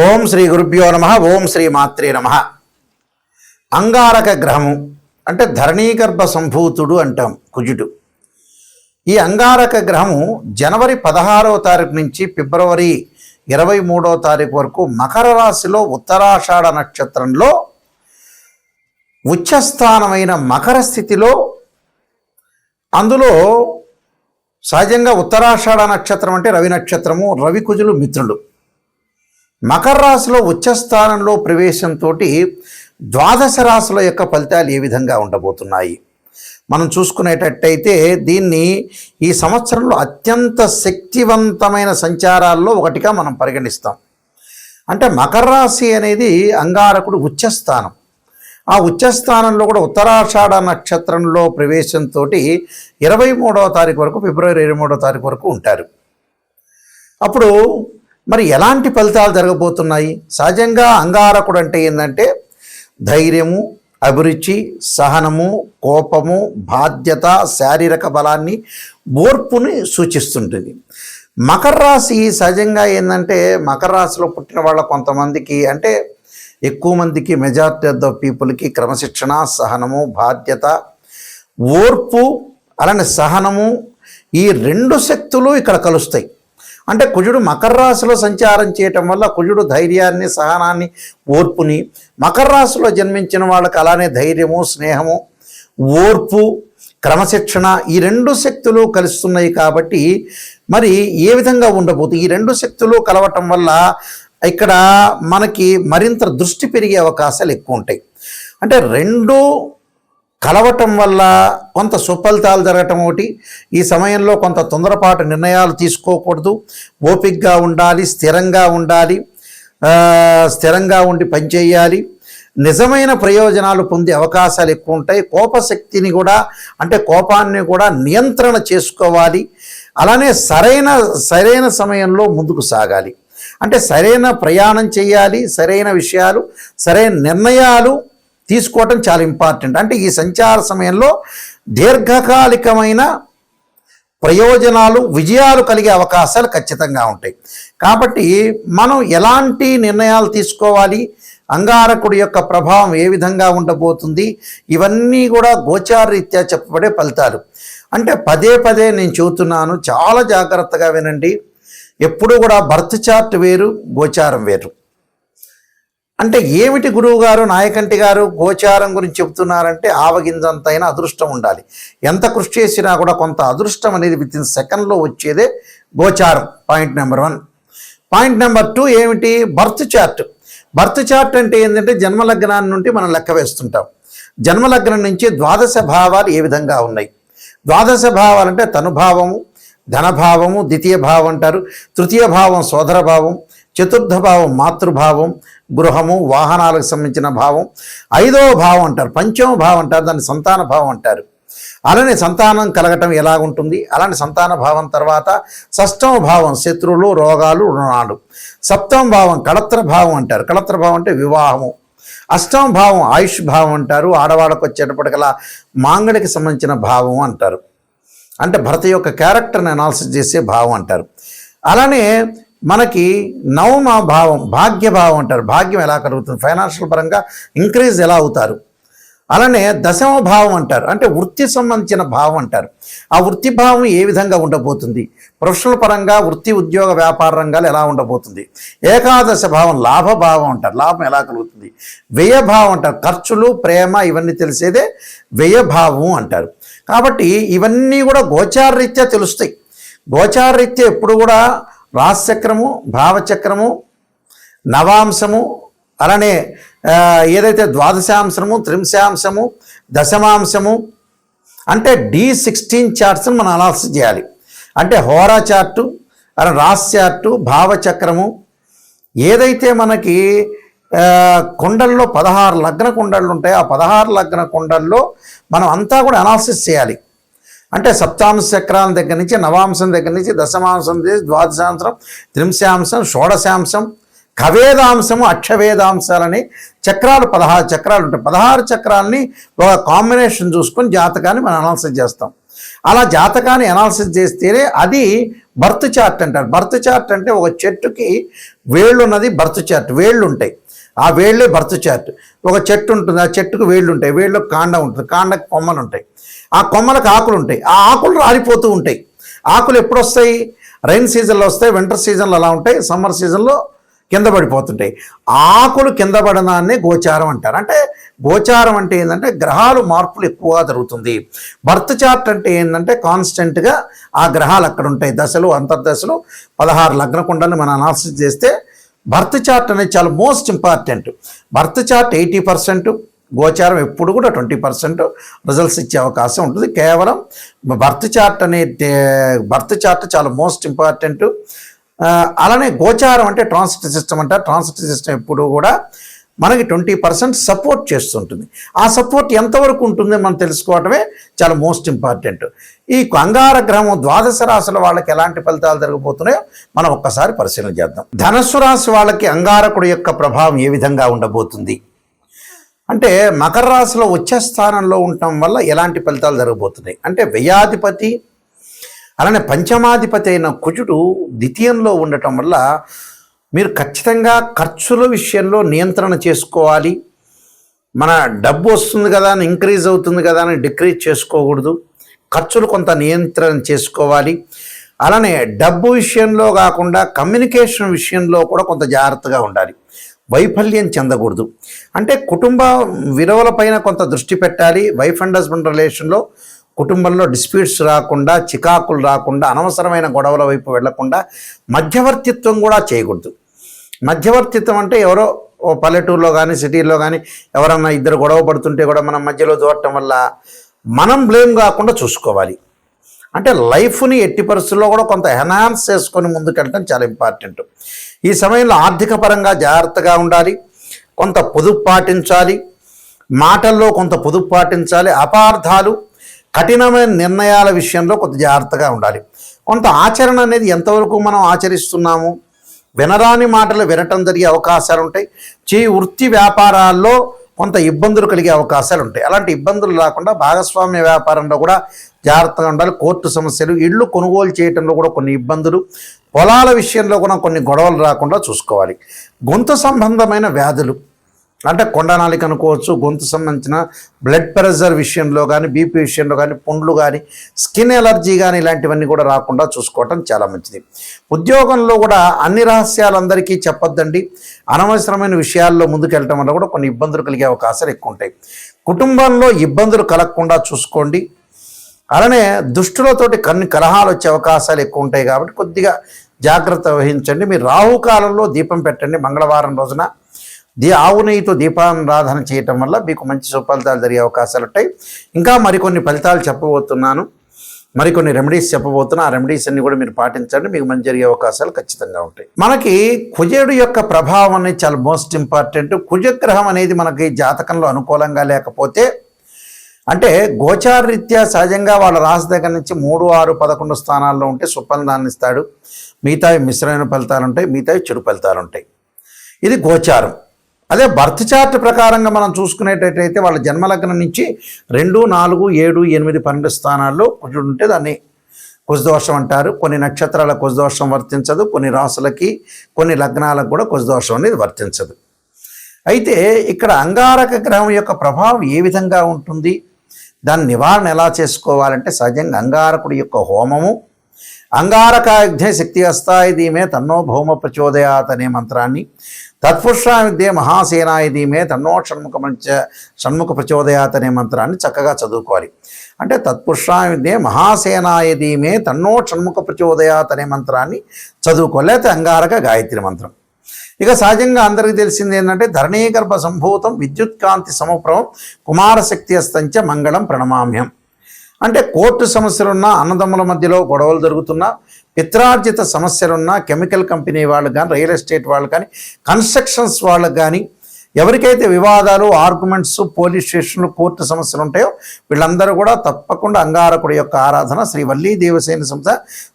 ఓం శ్రీ గురుభ్యో నమ. ఓం శ్రీ మాత్రే నమ. అంగారక గ్రహము అంటే ధరణీగర్భ సంభూతుడు అంటాం కుజుడు. ఈ అంగారక గ్రహము జనవరి 16వ తారీఖు నుంచి ఫిబ్రవరి 23వ తారీఖు వరకు మకర రాశిలో ఉత్తరాషాఢ నక్షత్రంలో ఉచ్చస్థానమైన మకర స్థితిలో, అందులో సహజంగా ఉత్తరాషాఢ నక్షత్రం అంటే రవి నక్షత్రము, రవి కుజులు మిత్రులు. మకర రాశిలో ఉచ్చస్థానంలో ప్రవేశంతో ద్వాదశ రాశుల యొక్క ఫలితాలు ఏ విధంగా ఉండబోతున్నాయి మనం చూసుకునేటట్టయితే, దీన్ని ఈ సంవత్సరంలో అత్యంత శక్తివంతమైన సంచారాల్లో ఒకటిగా మనం పరిగణిస్తాం. అంటే మకర రాశి అనేది అంగారకుడు ఉచ్చస్థానం. ఆ ఉచ్చస్థానంలో కూడా ఉత్తరాషాఢ నక్షత్రంలో ప్రవేశంతో 23వ తారీఖు వరకు, ఫిబ్రవరి 23వ తారీఖు వరకు ఉంటారు. అప్పుడు మరి ఎలాంటి ఫలితాలు జరగబోతున్నాయి? సహజంగా అంగారకుడు అంటే ఏంటంటే ధైర్యము, అభిరుచి, సహనము, కోపము, బాధ్యత, శారీరక బలాన్ని, ఓర్పుని సూచిస్తుంటుంది. మకర రాశి సహజంగా ఏంటంటే మకర రాశిలో పుట్టిన వాళ్ళ కొంతమందికి, అంటే ఎక్కువ మందికి, మెజారిటీ ఆఫ్ ద పీపుల్కి క్రమశిక్షణ, సహనము, బాధ్యత, ఓర్పు, అలానే సహనము, ఈ రెండు శక్తులు ఇక్కడ కలుస్తాయి. అంటే కుజుడు మకర రాశిలో సంచారం చేయటం వల్ల కుజుడు ధైర్యాన్ని, సహనాన్ని, ఓర్పుని, మకర రాశిలో జన్మించిన వాళ్ళకి అలానే ధైర్యము, స్నేహము, ఓర్పు, క్రమశిక్షణ, ఈ రెండు శక్తులు కలుస్తున్నాయి. కాబట్టి మరి ఏ విధంగా ఉండబోతుంది? ఈ రెండు శక్తులు కలవటం వల్ల ఇక్కడ మనకి మరింత దృష్టి పెరిగే అవకాశాలు ఎక్కువ ఉంటాయి. అంటే రెండు కలవటం వల్ల కొంత సుఫలితాలు జరగటం ఒకటి. ఈ సమయంలో కొంత తొందరపాటు నిర్ణయాలు తీసుకోకూడదు, ఓపికగా ఉండాలి, స్థిరంగా ఉండి పనిచేయాలి. నిజమైన ప్రయోజనాలు పొందే అవకాశాలు ఎక్కువ ఉంటాయి. కోపశక్తిని కూడా, అంటే కోపాన్ని కూడా నియంత్రణ చేసుకోవాలి. అలానే సరైన సమయంలో ముందుకు సాగాలి. అంటే సరైన ప్రయాణం చేయాలి, సరైన విషయాలు, సరైన నిర్ణయాలు తీసుకోవటం చాలా ఇంపార్టెంట్. అంటే ఈ సంచార సమయంలో దీర్ఘకాలికమైన ప్రయోజనాలు, విజయాలు కలిగే అవకాశాలు ఖచ్చితంగా ఉంటాయి. కాబట్టి మనం ఎలాంటి నిర్ణయాలు తీసుకోవాలి, అంగారకుడి యొక్క ప్రభావం ఏ విధంగా ఉండబోతుంది, ఇవన్నీ కూడా గోచారరీత్యా చెప్పబడే ఫలితాలు. అంటే పదే నేను చెబుతున్నాను, చాలా జాగ్రత్తగా వినండి. ఎప్పుడూ కూడా బర్త్ చార్ట్ వేరు, గోచారం వేరు. అంటే ఏమిటి గురువు గారు, నాయకంటి గారు గోచారం గురించి చెబుతున్నారంటే, ఆవగింజంతైనా అదృష్టం ఉండాలి. ఎంత కృషి చేసినా కూడా కొంత అదృష్టం అనేది వితిన్ సెకండ్లో వచ్చేదే గోచారం. Point number 1. పాయింట్ నెంబర్ 2 ఏమిటి? Birth chart. బర్త్ చార్ట్ అంటే ఏంటంటే జన్మలగ్నాన్ని నుండి మనం లెక్క వేస్తుంటాం. జన్మలగ్నం నుంచి ద్వాదశ భావాలు ఏ విధంగా ఉన్నాయి. ద్వాదశ భావాలు అంటే తనుభావము, ధనభావము, ద్వితీయ భావం అంటారు, తృతీయ భావం సోదర భావం, చతుర్థ భావం మాతృభావం, గృహము, వాహనాలకు సంబంధించిన భావం, 5వ భావం అంటారు, పంచమ భావం అంటారు, దాన్ని సంతాన భావం అంటారు. అలానే సంతానం కలగటం ఎలాగుంటుంది, అలానే సంతాన భావం తర్వాత 6వ భావం శత్రువులు, రోగాలు, రుణాలు, 7వ భావం కళత్ర భావం అంటారు. కళత్ర భావం అంటే వివాహము, 8వ భావం ఆయుష్ భావం అంటారు, ఆడవాళ్ళకు వచ్చేటప్పటికలా మాంగళికి సంబంధించిన భావం అంటారు. అంటే భర్త యొక్క క్యారెక్టర్ని అనాలిసిస్ చేసే భావం అంటారు. అలానే మనకి 9వ భావం భాగ్యభావం అంటారు. భాగ్యం ఎలా కలుగుతుంది, ఫైనాన్షియల్ పరంగా ఇంక్రీజ్ ఎలా అవుతారు. అలానే 10వ భావం అంటారు, అంటే వృత్తి సంబంధించిన భావం అంటారు. ఆ వృత్తి భావం ఏ విధంగా ఉండబోతుంది, ప్రొఫెషనల్ పరంగా వృత్తి, ఉద్యోగ, వ్యాపార రంగాలు ఎలా ఉండబోతుంది. 11వ భావం లాభభావం అంటారు, లాభం ఎలా కలుగుతుంది. వ్యయభావం అంటారు, ఖర్చులు, ప్రేమ, ఇవన్నీ తెలిసేదే వ్యయభావం అంటారు. కాబట్టి ఇవన్నీ కూడా గోచారరీత్యా తెలుస్తాయి. గోచారరీత్యా ఎప్పుడు కూడా రాశిచక్రము, భావచక్రము, నవాంశము, అలానే ఏదైతే ద్వాదశాంశము, త్రింశాంశము, దశమాంశము, అంటే D16 చార్ట్స్ని మనం అనాలిసిస్ చేయాలి. అంటే హోరా చార్టు, అలా రాశి చార్టు, భావచక్రము, ఏదైతే మనకి కుండల్లో 16 లగ్న కుండళ్ళు ఉంటాయో ఆ 16 లగ్న కుండల్లో మనం అంతా కూడా అనాలిసిస్ చేయాలి. అంటే సప్తాంశ చక్రాల దగ్గర నుంచి, నవాంశం దగ్గర నుంచి, దశమాంశం, ద్వాదశాంశం, త్రింశాంశం, షోడశాంశం, ఖవేదాంశము, అక్షవేదాంశాలని చక్రాలు 16 చక్రాలు ఉంటాయి. 16 చక్రాలని ఒక కాంబినేషన్ చూసుకొని జాతకాన్ని మనం అనాలిసిస్ చేస్తాం. అలా జాతకాన్ని అనాలిసిస్ చేస్తేనే అది బర్త్ చార్ట్ అంటారు. బర్త్ చార్ట్ అంటే ఒక చెట్టుకి వేళ్ళు ఉన్నది బర్త్ చార్ట్, వేళ్ళు ఉంటాయి, ఆ వేళ్ళే బర్త్ చార్ట్. ఒక చెట్టు ఉంటుంది, ఆ చెట్టుకు వేళ్ళు ఉంటాయి, వేళ్ళకు కాండం ఉంటుంది, కాండకు కొమ్మలు ఉంటాయి, ఆ కొమ్మలకు ఆకులు ఉంటాయి, ఆ ఆకులు రాలిపోతూ ఉంటాయి. ఆకులు ఎప్పుడు వస్తాయి? రైన్ సీజన్లో వస్తాయి, వింటర్ సీజన్లో అలా ఉంటాయి, సమ్మర్ సీజన్లో కింద పడిపోతుంటాయి. ఆకులు కింద పడడాన్ని గోచారం అంటారు. అంటే గోచారం అంటే ఏంటంటే గ్రహాలు మార్పులు ఎక్కువగా జరుగుతుంది. బర్త్ చార్ట్ అంటే ఏంటంటే కాన్స్టెంట్గా ఆ గ్రహాలు అక్కడ ఉంటాయి, దశలు అంతర్దశలు 16 లగ్న కుండల్ని మనం అనాలిసిస్ చేస్తే బర్త్ చార్ట్ అనేది చాలా మోస్ట్ ఇంపార్టెంట్. బర్త్ చార్ట్ 80%, గోచారం ఎప్పుడు కూడా 20% రిజల్ట్స్ ఇచ్చే అవకాశం ఉంటుంది. కేవలం బర్త్ చార్ట్ చాలా మోస్ట్ ఇంపార్టెంట్. అలానే గోచారం అంటే ట్రాన్సిట్ సిస్టమ్ అంటారు. ట్రాన్సిట్ సిస్టమ్ ఎప్పుడు కూడా మనకి 20% సపోర్ట్ చేస్తుంటుంది. ఆ సపోర్ట్ ఎంతవరకు ఉంటుందో మనం తెలుసుకోవటమే చాలా మోస్ట్ ఇంపార్టెంట్. ఈ అంగార గ్రహం ద్వాదశ రాశుల వాళ్ళకి ఎలాంటి ఫలితాలు జరగబోతున్నాయో మనం ఒక్కసారి పరిశీలన చేద్దాం. ధనుస్సు రాశి వాళ్ళకి అంగారకుడు యొక్క ప్రభావం ఏ విధంగా ఉండబోతుంది అంటే, మకర రాశిలో వచ్చే స్థానంలో ఉండటం వల్ల ఎలాంటి ఫలితాలు జరగబోతున్నాయి అంటే, వ్యయాధిపతి అలానే పంచమాధిపతి అయిన కుజుడు ద్వితీయంలో ఉండటం వల్ల మీరు ఖచ్చితంగా ఖర్చుల విషయంలో నియంత్రణ చేసుకోవాలి. మన డబ్బు వస్తుంది కదా అని ఇంక్రీజ్ అవుతుంది కదా అని డిక్రీజ్ చేసుకోకూడదు. ఖర్చులు కొంత నియంత్రణ చేసుకోవాలి. అలానే డబ్బు విషయంలో కాకుండా కమ్యూనికేషన్ విషయంలో కూడా కొంత జాగ్రత్తగా ఉండాలి. వైఫల్యం చెందకూడదు. అంటే కుటుంబ విలువల పైన కొంత దృష్టి పెట్టాలి. వైఫ్ అండ్ హస్బెండ్ రిలేషన్లో కుటుంబంలో డిస్ప్యూట్స్ రాకుండా, చికాకులు రాకుండా, అనవసరమైన గొడవల వైపు వెళ్లకుండా మధ్యవర్తిత్వం కూడా చేయకూడదు. మధ్యవర్తిత్వం అంటే ఎవరో ఓ పల్లెటూరులో కానీ సిటీలో కానీ ఎవరన్నా ఇద్దరు గొడవ పడుతుంటే కూడా మనం మధ్యలో దూరటం వల్ల మనం బ్లేమ్ కాకుండా చూసుకోవాలి. అంటే లైఫ్ని ఎట్టి పరిస్థితుల్లో కూడా కొంత ఎన్హాన్స్ చేసుకొని ముందుకెళ్ళటం చాలా ఇంపార్టెంట్. ఈ సమయంలో ఆర్థిక పరంగా జాగ్రత్తగా ఉండాలి. కొంత పొదుపు పాటించాలి. మాటల్లో కొంత పొదుపు పాటించాలి. అపార్థాలు, కఠినమైన నిర్ణయాల విషయంలో కొంత జాగ్రత్తగా ఉండాలి. కొంత ఆచరణ అనేది ఎంతవరకు మనం ఆచరిస్తున్నాము, వినరాని మాటలు వినటం జరిగే అవకాశాలు ఉంటాయి. వృత్తి వ్యాపారాల్లో కొంత ఇబ్బందులు కలిగే అవకాశాలు ఉంటాయి. అలాంటి ఇబ్బందులు రాకుండా భాగస్వామ్య వ్యాపారంలో కూడా జాగ్రత్తగా ఉండాలి. కోర్టు సమస్యలు, ఇళ్ళు కొనుగోలు చేయడంలో కూడా కొన్ని ఇబ్బందులు, పొలాల విషయంలో కూడా కొన్ని గొడవలు రాకుండా చూసుకోవాలి. గొంతు సంబంధమైన వ్యాధులు అంటే కొండనాలిక అనుకోవచ్చు, గొంతు సంబంధించిన బ్లడ్ ప్రెషర్ విషయంలో కానీ, బీపీ విషయంలో కానీ, పుండ్లు కానీ, స్కిన్ ఎలర్జీ కానీ ఇలాంటివన్నీ కూడా రాకుండా చూసుకోవటం చాలా మంచిది. ఉద్యోగంలో కూడా అన్ని రహస్యాలు అందరికీ చెప్పొద్దండి. అనవసరమైన విషయాల్లో ముందుకెళ్ళటం వల్ల కూడా కొన్ని ఇబ్బందులు కలిగే అవకాశాలు ఎక్కువ ఉంటాయి. కుటుంబంలో ఇబ్బందులు కలగకుండా చూసుకోండి. అలానే దుష్టులతోటి కొన్ని కలహాలు వచ్చే అవకాశాలు ఎక్కువ ఉంటాయి కాబట్టి కొద్దిగా జాగ్రత్త వహించండి. మీరు రాహుకాలంలో దీపం పెట్టండి. మంగళవారం రోజున ఆవు నెయ్యితో దీపారాధన చేయటం వల్ల మీకు మంచి సుఫలితాలు జరిగే అవకాశాలు ఉంటాయి. ఇంకా మరికొన్ని ఫలితాలు చెప్పబోతున్నాను, మరికొన్ని రెమెడీస్ చెప్పబోతున్నా. ఆ రెమెడీస్ అన్ని కూడా మీరు పాటించండి, మీకు మంచి జరిగే అవకాశాలు ఖచ్చితంగా ఉంటాయి. మనకి కుజుడు యొక్క ప్రభావం అనేది చాలా మోస్ట్ ఇంపార్టెంట్. కుజగ్రహం అనేది మనకి జాతకంలో అనుకూలంగా లేకపోతే అంటే గోచారరీత్యా సహజంగా వాళ్ళ రాశి దగ్గర నుంచి 3, 6, 11 స్థానాల్లో ఉంటే సుఫలితాన్ని ఇస్తాడు. మిగతావి మిశ్రమైన ఫలితాలు ఉంటాయి, మిగతావి చెడు ఫలితాలు ఉంటాయి. ఇది గోచారం. అదే బర్త్ చార్ట్ ప్రకారంగా మనం చూసుకునేటట్టయితే వాళ్ళ జన్మలగ్నం నుంచి 2, 4, 7, 8, 12 స్థానాల్లో కుజుడు ఉంటే దాన్ని కుజదోషం అంటారు. కొన్ని నక్షత్రాల కుజదోషం వర్తించదు, కొన్ని రాసులకి, కొన్ని లగ్నాలకు కూడా కుజదోషం అనేది వర్తించదు. అయితే ఇక్కడ అంగారక గ్రహం యొక్క ప్రభావం ఏ విధంగా ఉంటుంది, దాని నివారణ ఎలా చేసుకోవాలంటే సహజంగా అంగారకుడి యొక్క హోమము, అంగారకాగ్నే శక్తి అస్తాయి ధీమే తన్నో భౌమ ప్రచోదయాత్ అనే మంత్రాన్ని, తత్పురుషా విద్యే మహాసేనాయ ధీమే తన్నో షణ్ముఖ ప్రచోదయాత్ అనే మంత్రాన్ని చక్కగా చదువుకోవాలి. అంటే తత్పురుషా విద్యే మహాసేనాయ ధీమే తన్నో షణ్ముఖ ప్రచోదయాత్ అనే మంత్రాన్ని చదువుకోవాలి. లేకపోతే అంగారక గాయత్రి మంత్రం. ఇక సహజంగా అందరికీ తెలిసింది ఏంటంటే ధరణీగర్భ సంభూతం విద్యుత్కాంతి సమప్రభం కుమారశక్తి అస్తంచ మంగళం ప్రణమామ్యం. అంటే కోర్టు సమస్యలున్నా, అన్నదమ్ముల మధ్యలో గొడవలు జరుగుతున్నా, పిత్రార్జిత సమస్యలున్నా, కెమికల్ కంపెనీ వాళ్ళు కానీ, రియల్ ఎస్టేట్ వాళ్ళు కానీ, కన్స్ట్రక్షన్స్ వాళ్ళకు కానీ, ఎవరికైతే వివాదాలు, ఆర్గ్యుమెంట్స్, పోలీస్ స్టేషన్లు, కోర్టు సమస్యలు ఉంటాయో వీళ్ళందరూ కూడా తప్పకుండా అంగారకుడి యొక్క ఆరాధన, శ్రీ వల్లీ దేవసేన సంస్థ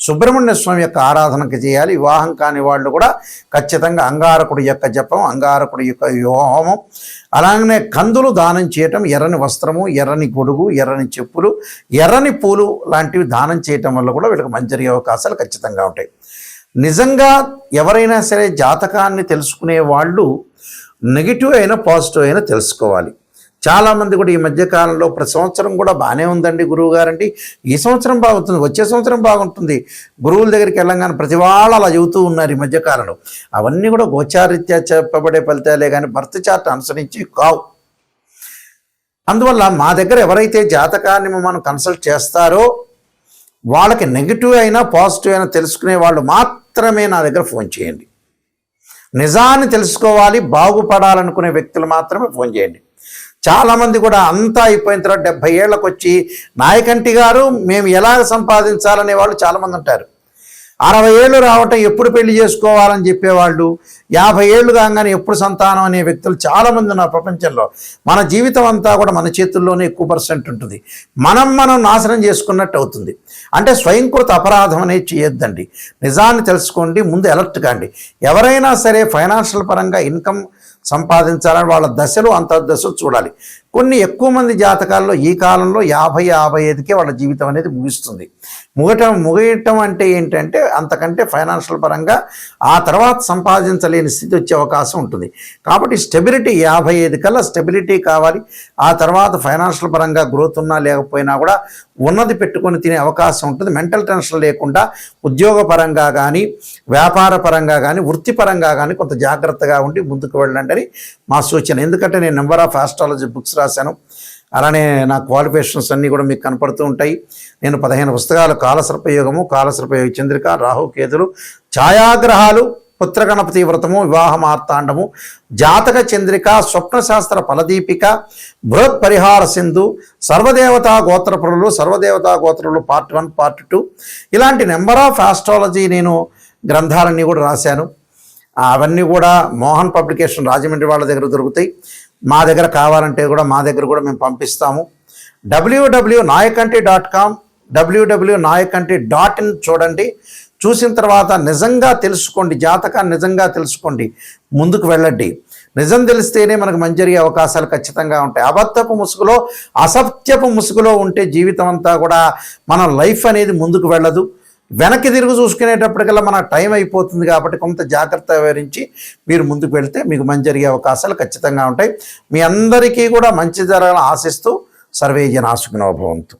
సుబ్రహ్మణ్య స్వామి యొక్క ఆరాధనకి చేయాలి. వివాహం కాని వాళ్ళు కూడా ఖచ్చితంగా అంగారకుడి యొక్క జపం, అంగారకుడి యొక్క హోమం, అలాగనే కందులు దానం చేయటం, ఎర్రని వస్త్రము, ఎర్రని గొడుగు, ఎర్రని చెప్పులు, ఎర్రని పూలు లాంటివి దానం చేయటం వల్ల కూడా వీళ్ళకి మంచి జరిగే అవకాశాలు ఖచ్చితంగా ఉంటాయి. నిజంగా ఎవరైనా సరే జాతకాన్ని తెలుసుకునే వాళ్ళు నెగిటివ్ అయినా పాజిటివ్ అయినా తెలుసుకోవాలి. చాలామంది కూడా ఈ మధ్యకాలంలో ప్రతి సంవత్సరం కూడా బాగానే ఉందండి గురువు గారండి, ఈ సంవత్సరం బాగుంటుంది, వచ్చే సంవత్సరం బాగుంటుంది, గురువుల దగ్గరికి వెళ్ళంగానే ప్రతి వాళ్ళు అలా చెబుతూ ఉన్నారు ఈ మధ్యకాలంలో. అవన్నీ కూడా గోచారీత్యా చెప్పబడే ఫలితాలే కానీ బర్త్ చార్ట్ అనుసరించి కావు. అందువల్ల మా దగ్గర ఎవరైతే జాతకాన్ని మనం కన్సల్ట్ చేస్తారో వాళ్ళకి నెగిటివ్ అయినా పాజిటివ్ అయినా తెలుసుకునే వాళ్ళు మాత్రమే నా దగ్గర ఫోన్ చేయండి. నిజాన్ని తెలుసుకోవాలి, బాగుపడాలనుకునే వ్యక్తులు మాత్రమే ఫోన్ చేయండి. చాలామంది కూడా అంతా అయిపోయిన తర్వాత 70 ఏళ్ళకు వచ్చి నాయకంటి గారు మేము ఎలా సంపాదించాలనే వాళ్ళు చాలామంది ఉంటారు. 60 ఏళ్ళు రావటం ఎప్పుడు పెళ్లి చేసుకోవాలని చెప్పేవాళ్ళు, 50 ఏళ్ళు కాగానే ఎప్పుడు సంతానం అనే వ్యక్తులు చాలామంది ఉన్నారు ప్రపంచంలో. మన జీవితం అంతా కూడా మన చేతుల్లోనే ఎక్కువ పర్సెంట్ ఉంటుంది. మనం నాశనం చేసుకున్నట్టు అవుతుంది. అంటే స్వయంకృత అపరాధం అనేది చేయొద్దండి. నిజాన్ని తెలుసుకోండి, ముందు అలర్ట్ కాండి. ఎవరైనా సరే ఫైనాన్షియల్ పరంగా ఇన్కమ్ సంపాదించాలని వాళ్ళ దశలు అంతర్దశలు చూడాలి. కొన్ని ఎక్కువ మంది జాతకాల్లో ఈ కాలంలో 50-55కే వాళ్ళ జీవితం అనేది ముగుస్తుంది. ముగియటం అంటే ఏంటంటే అంతకంటే ఫైనాన్షియల్ పరంగా ఆ తర్వాత సంపాదించలేని స్థితి వచ్చే అవకాశం ఉంటుంది. కాబట్టి స్టెబిలిటీ 55 కల్లా స్టెబిలిటీ కావాలి. ఆ తర్వాత ఫైనాన్షియల్ పరంగా గ్రోత్ ఉన్నా లేకపోయినా కూడా ఉన్నది పెట్టుకొని తినే అవకాశం ఉంటుంది. మెంటల్ టెన్షన్ లేకుండా ఉద్యోగపరంగా కానీ, వ్యాపార పరంగా కానీ, వృత్తిపరంగా కానీ కొంత జాగ్రత్తగా ఉండి ముందుకు వెళ్ళండి అని మా సూచన. ఎందుకంటే నేను నెంబర్ ఆఫ్ ఆస్ట్రాలజీ బుక్స్ రాశాను, అలానే నా క్వాలిఫికేషన్స్ అన్నీ కూడా మీకు కనపడుతూ ఉంటాయి. నేను 15 పుస్తకాలు, కాలసర్పయోగము, కాలసర్పయోగ చంద్రిక, రాహుకేతులు, ఛాయాగ్రహాలు, పుత్రగణపతి వ్రతము, వివాహ మార్తాండము, జాతక చంద్రిక, స్వప్నశాస్త్ర ఫలదీపిక, బృహత్ పరిహార సింధు, సర్వదేవతా గోత్రపురులు, సర్వదేవతా గోత్రపురులు పార్ట్ 1, పార్ట్ 2 ఇలాంటి నెంబర్ ఆఫ్ ఆస్ట్రాలజీ నేను గ్రంథాలన్నీ కూడా రాశాను. అవన్నీ కూడా మోహన్ పబ్లికేషన్ రాజమండ్రి వాళ్ళ దగ్గర దొరుకుతాయి. మా దగ్గర కావాలంటే కూడా మా దగ్గర కూడా మేము పంపిస్తాము. www.nayakanti.com, www.nayakanti.in చూడండి. చూసిన తర్వాత నిజంగా తెలుసుకోండి, జాతకాన్ని నిజంగా తెలుసుకోండి, ముందుకు వెళ్ళండి. నిజం తెలిస్తేనే మనకు మంచి జరిగే అవకాశాలు ఖచ్చితంగా ఉంటాయి. అబద్ధపు ముసుగులో, అసత్యపు ముసుగులో ఉంటే జీవితం అంతా కూడా మన లైఫ్ అనేది ముందుకు వెళ్ళదు. వెనక్కి తిరిగి చూసుకునేటప్పటికల్లా మన టైం అయిపోతుంది. కాబట్టి కొంత జాగ్రత్త వివరించి మీరు ముందుకు వెళ్తే మీకు మంచి జరిగే అవకాశాలు ఖచ్చితంగా ఉంటాయి. మీ అందరికీ కూడా మంచి జరగాలని ఆశిస్తూ సర్వే జనా సుఖినో భవంతు.